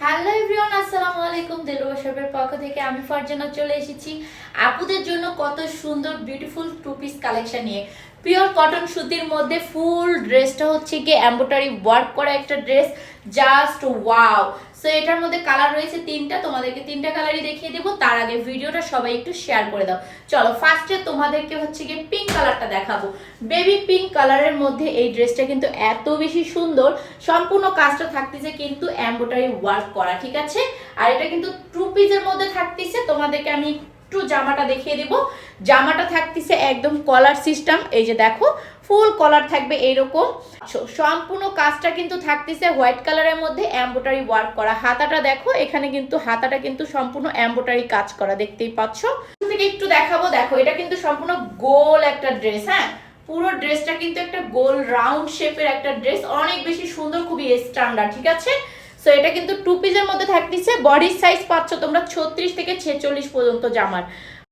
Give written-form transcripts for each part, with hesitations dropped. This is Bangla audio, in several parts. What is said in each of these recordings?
হ্যালো এভরিওয়ান, আসসালামু আলাইকুম। দেলুয়া শপের পক্ষ থেকে আমি ফারজানা চলে এসেছি আপুদের জন্য কত সুন্দর বিউটিফুল টু পিস কালেকশন নিয়ে। পিওর কটন সুতির মধ্যে ফুল ড্রেসটা হচ্ছে কি এমব্রয়ডারি ওয়ার্ক করা একটা ড্রেস, জাস্ট ওয়াও। সো এটার মধ্যে কালার রয়েছে তিনটা, তোমাদেরকে তিনটা কালারই দেখিয়ে দেবো। তার আগে ভিডিওটা সবাই একটু শেয়ার করে দাও। চলো ফার্স্টে তোমাদেরকে হচ্ছে কি পিঙ্ক কালারটা দেখাবো। বেবি পিঙ্ক কালারের মধ্যে এই ড্রেসটা কিন্তু এত বেশি সুন্দর, সম্পূর্ণ কাজটা থাকতেছে কিন্তু এমব্রয়ডারি ওয়ার্ক করা, ঠিক আছে। আর এটা কিন্তু টু পিসের মধ্যে থাকতেছে। তোমাদেরকে আমি একটু জামাটা দেখিয়ে দেব। জামাটা থাকতেছে একদম কলার সিস্টেম, এই যে দেখো ফুল কলার থাকবে এইরকম। সম্পূর্ণ কাজটা কিন্তু থাকতেছে হোয়াইট কালারের মধ্যে এমব্রয়ডারি ওয়ার্ক করা। হাতাটা দেখো, এখানে কিন্তু হাতাটা কিন্তু সম্পূর্ণ এমব্রয়ডারি কাজ করা, দেখতেই পাচ্ছ। থেকে একটু দেখাবো, দেখো এটা কিন্তু সম্পূর্ণ গোল একটা ড্রেস। হ্যাঁ, পুরো ড্রেসটা কিন্তু একটা গোল রাউন্ড শেপের একটা ড্রেস, অনেক বেশি সুন্দর, খুবই স্ট্যান্ডার্ড, ঠিক আছে। সো এটা কিন্তু টু পিসের মধ্যে থাকতেছে। বডির সাইজ পাচ্ছ তোমরা 36 থেকে 46 পর্যন্ত জামার।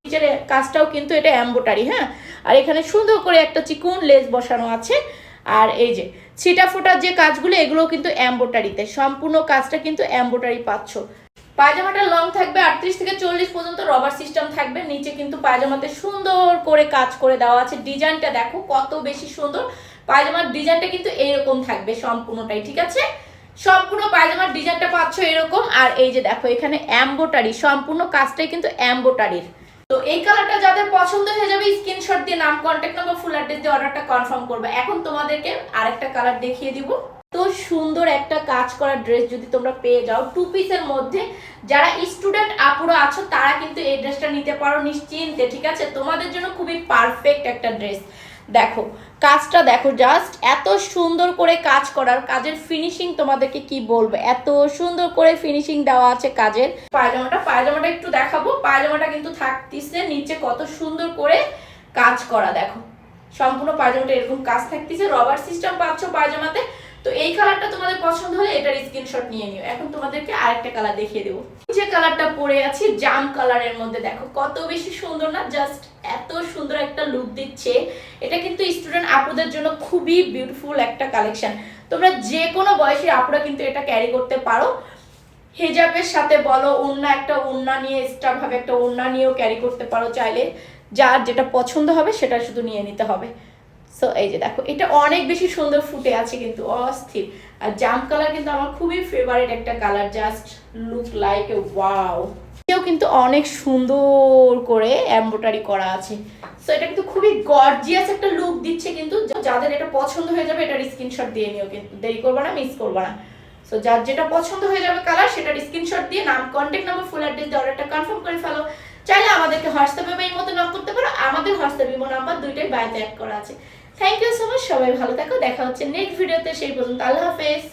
নিচের কাজটাও কিন্তু এটা এমব্রয়ডারি। হ্যাঁ, আর এখানে সুন্দর করে একটা চিকন লেস বসানো আছে। আর এই যে ছিটা ফোটার যে কাজগুলো, এগুলো কিন্তু এমব্রয়ডারিতে, সম্পূর্ণ কাজটা কিন্তু এমব্রয়ডারি পাচ্ছ। পায়জামাটা লং থাকবে 38 থেকে 40 পর্যন্ত, রবার সিস্টেম থাকবে। নিচে কিন্তু পায়জামাতে সুন্দর করে কাজ করে দেওয়া আছে। ডিজাইনটা দেখো কত বেশি সুন্দর। পায়জামার ডিজাইনটা কিন্তু এইরকম থাকবে সম্পূর্ণটাই, ঠিক আছে। সম্পূর্ণ পায়জামার ডিজাইনটা পাচ্ছ এরকম। আর এই যে দেখো এখানে এমব্রয়ডারি, সম্পূর্ণ কাজটাই কিন্তু এমব্রয়ডারির। তো এই কালারটা যাদের পছন্দ হয়ে যাবে স্ক্রিনশট দিয়ে নাম, কন্ট্যাক্ট নাম্বার, ফুল অ্যাড্রেস দিয়ে অর্ডারটা কনফার্ম করবে। এখন তোমাদেরকে আরেকটা কালার দেখিয়ে দিব। তো সুন্দর একটা কাজ করা ড্রেস যদি তোমরা পেয়ে যাও টু পিসের মধ্যে, যারা স্টুডেন্ট আপুরা আছো তারা কিন্তু এই ড্রেসটা নিতে পারো নিশ্চিন্তে, ঠিক আছে। তোমাদের জন্য খুবই পারফেক্ট একটা ড্রেস। দেখো কাজটা দেখো, জাস্ট এত সুন্দর করে কাজ করার, কাজের ফিনিশিং তোমাদেরকে কি বলবো, এত সুন্দর করে ফিনিশিং দেওয়া আছে কাজের। পায়জামাটা একটু দেখাবো। পায়জামাটা কিন্তু থাকতেছে নিচে কত সুন্দর করে কাজ করা, দেখো সম্পূর্ণ পায়জামাটা এরকম কাজ থাকতেছে, রবার সিস্টেম পাচ্ছ পায়জামাতে। তো এই কালারটা তোমাদের পছন্দ হলে এটার স্ক্রিনশট নিয়ে নিও। এখন তোমাদেরকে আরেকটা কালার দেখিয়ে দেবো। যে কালারটা পরে আছি জাম কালারের মধ্যে, দেখো কত বেশি সুন্দর না, জাস্ট এত সুন্দর একটা লুক দিচ্ছে। এটা কিন্তু স্টুডেন্ট আপুদের জন্য খুবই বিউটিফুল একটা কালেকশন। তোমরা যে কোনো বয়সের আপুরা কিন্তু এটা ক্যারি করতে পারো। হিজাবের সাথে বলো, ওড়না, একটা ওড়না নিয়ে এক্সট্রা ভাবে একটা ওড়না নিয়েও ক্যারি করতে পারো চাইলে। যার যেটা পছন্দ হবে সেটা শুধু নিয়ে নিতে হবে। সো এই যে দেখো এটা অনেক বেশি সুন্দর ফুটে আছে কিন্তু অস্থির। আর জাম কালার কিন্তু আমার খুবই ফেভারিট একটা colour, just look like a wow. এটাও কিন্তু অনেক সুন্দর করে এমব্রয়ডারি করা আছে। সো এটা কিন্তু খুবই গর্জিয়াস একটা লুক দিচ্ছে কিন্তু। যাদের এটা পছন্দ হয়ে যাবে এটার স্ক্রিনশট দিয়ে নিও, কিন্তু দেরি করবে না, মিস করবে না। সো যার যেটা পছন্দ হয়ে যাবে কালার, সেটার স্ক্রিনশট দিয়ে নাম, কন্ট্যাক্ট নাম্বার, ফুল অ্যাড্রেস দিয়ে অর্ডারটা কনফার্ম করে ফেলো। চাইলে আমাদেরকে হোয়াটসঅ্যাপে এই মতো নক করতে পারো। আমাদের হোয়াটসঅ্যাপ ইমো নাম্বার দুইটাই বায়োতে অ্যাড করা আছে। থ্যাংক ইউ সো মাচ, সবাই ভালো থাকো। দেখা হচ্ছে নেক্সট ভিডিওতে, সেই পর্যন্ত আল্লাহ হাফেজ।